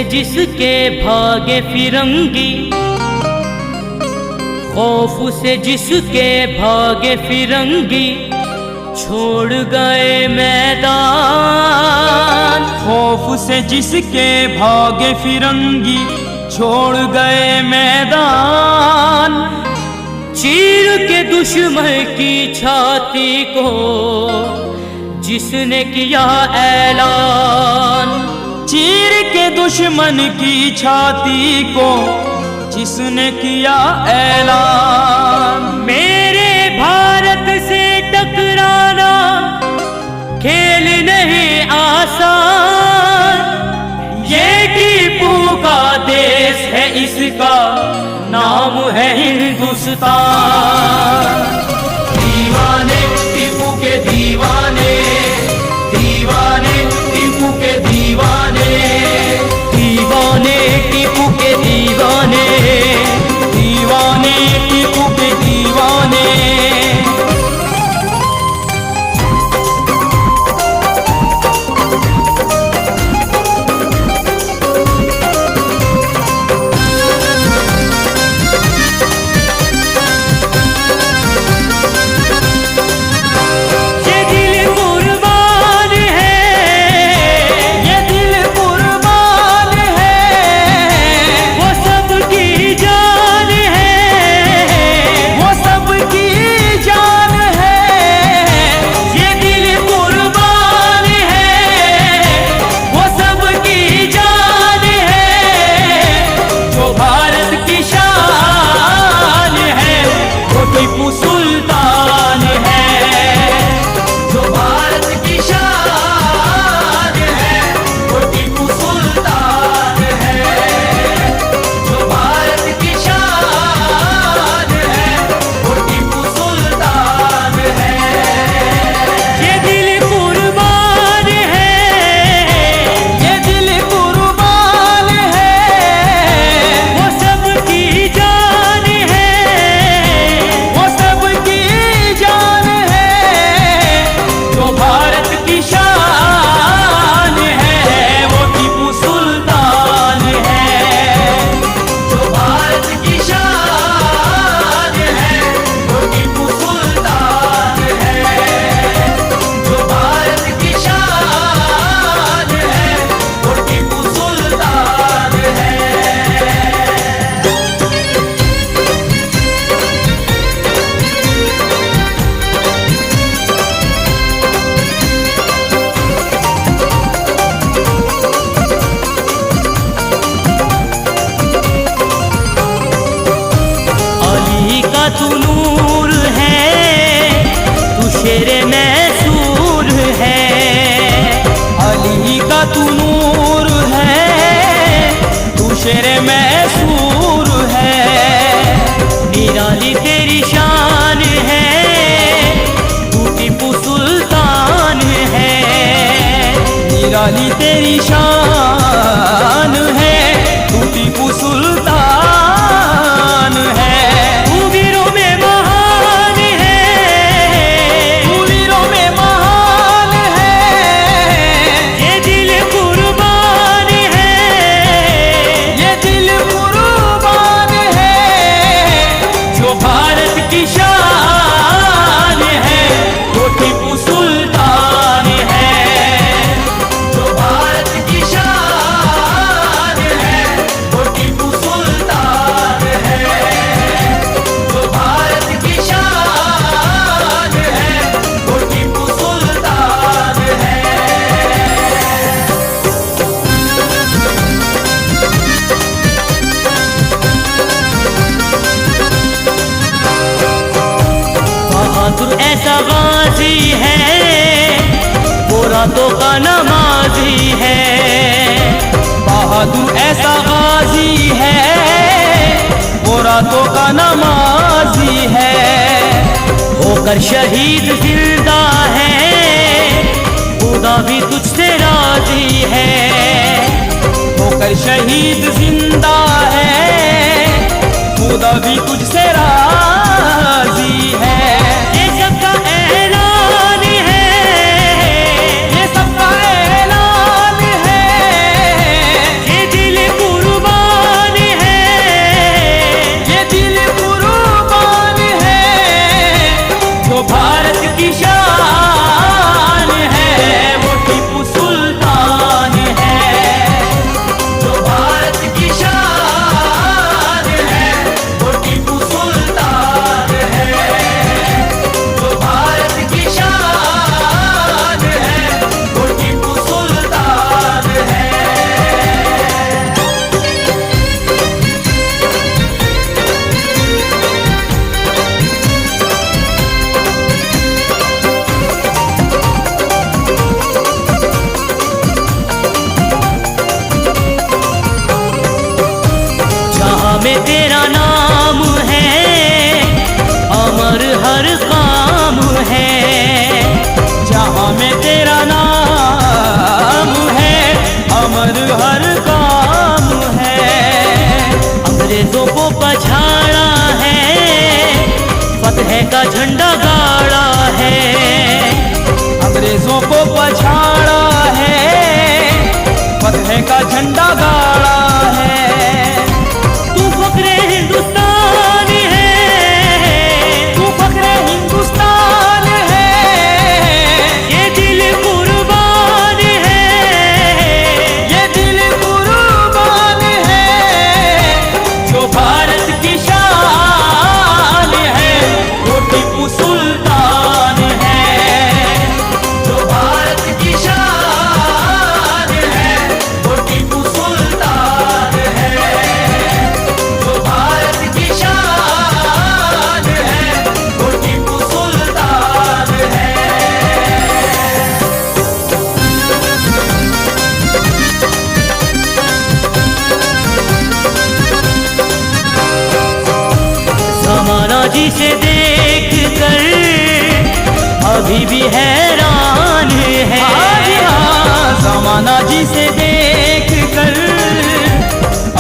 से जिसके भागे फिरंगी, खौफ से जिसके भागे फिरंगी, छोड़ गए मैदान। खौफ से जिसके भागे फिरंगी, छोड़ गए मैदान। चीर के दुश्मन की छाती को जिसने किया ऐलान, चीर के दुश्मन की छाती को जिसने किया ऐलान। मेरे भारत से टकराना खेल नहीं आसान, ये टीपू का देश है, इसका नाम है हिंदुस्तान। दीवाने टीपू के दीवाने, दीवाने टीपू के दीवाने, दीवाने टीपू के दीवाने, दीवाने टीपू के दीवाने। तू नूर है, तू शेरे मैसूर है। अली का तू नूर है, तू शेरे मैसूर है। निराली तेरी शान है, तू टीपू सुल्तान है। निराली तेरी शान है, तू टीपू सुल्तान है। बहादुर ऐसा गाजी है, वो रातों का नमाजी है। बहादुर ऐसा गाजी है, वो रातों का नमाजी है। होकर शहीद जिंदा है, खुदा भी तुझसे राजी है। होकर शहीद जिंदा है, खुदा भी तुझसे राजी है। ये सबका ऐलान है, ये सबका ऐलान है। ये दिल है, जहाँ में तेरा नाम है, अमर हर काम है। अंग्रेजों को पछाड़ा है, फतह का झंडा गाड़ा है। अंग्रेजों को पछाड़ा है, फतह का झंडा गाड़ा है। तू फक्रे हिंदुस्तान है, तू फक्रे हिंदुस्तान है, ये दिल कुर्बान है, ये दिल कुर्बान है। जो भारत की शान है, वो टीपू सुल्तान है। जो भारत की शान है वो टीपू सुल्तान है। जो भारत की शान है वो टीपू सुल्तान है। जमाना जिसे देख कर अभी भी हैरान है। हाँ, जमाना जिसे देख कर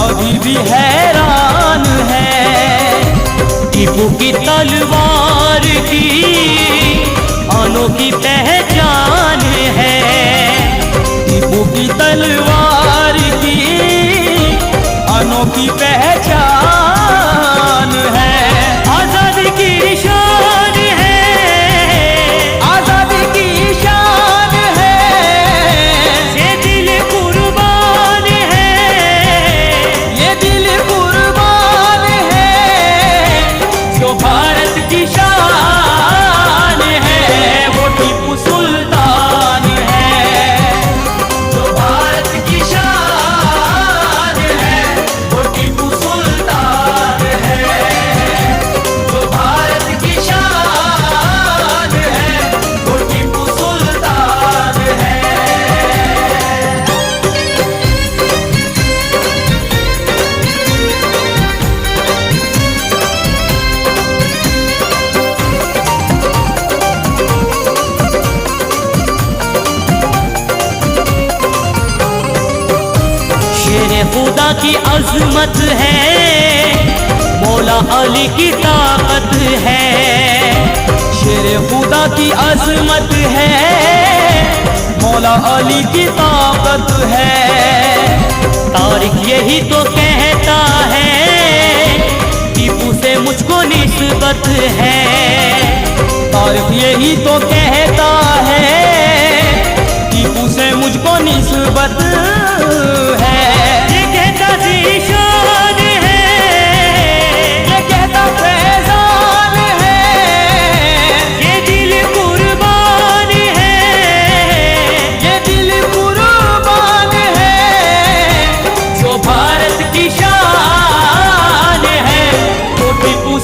अभी भी हैरान है। टीपू की तलवार की अनोखी पहचान है। टीपू की तलवार की अनोखी पहचान है। आजादी की शान है, आजादी की शान है, ये दिल कुर्बान है, ये दिल कुर्बान है। जो भारत की शान है, वो टीपू सुल्तान है। जो भारत की शान है वो टीपू सुल्तान है। जो भारत की शान है वो टीपू सुल्तान है। शेर खुदा की अजमत है, मौला अली की ताकत है। शेर खुदा की अजमत है, मौला अली की ताकत है। तारिक यही तो कहता है, टीपू से मुझको निस्बत है। तारिक यही तो कहता है, टीपू से मुझको निस्बत है। ये कहता ज़ीशान है, ये कहता फैजान है, ये दिल कुर्बान है, ये दिल कुर्बान है। जो भारत की शान है, वो टीपू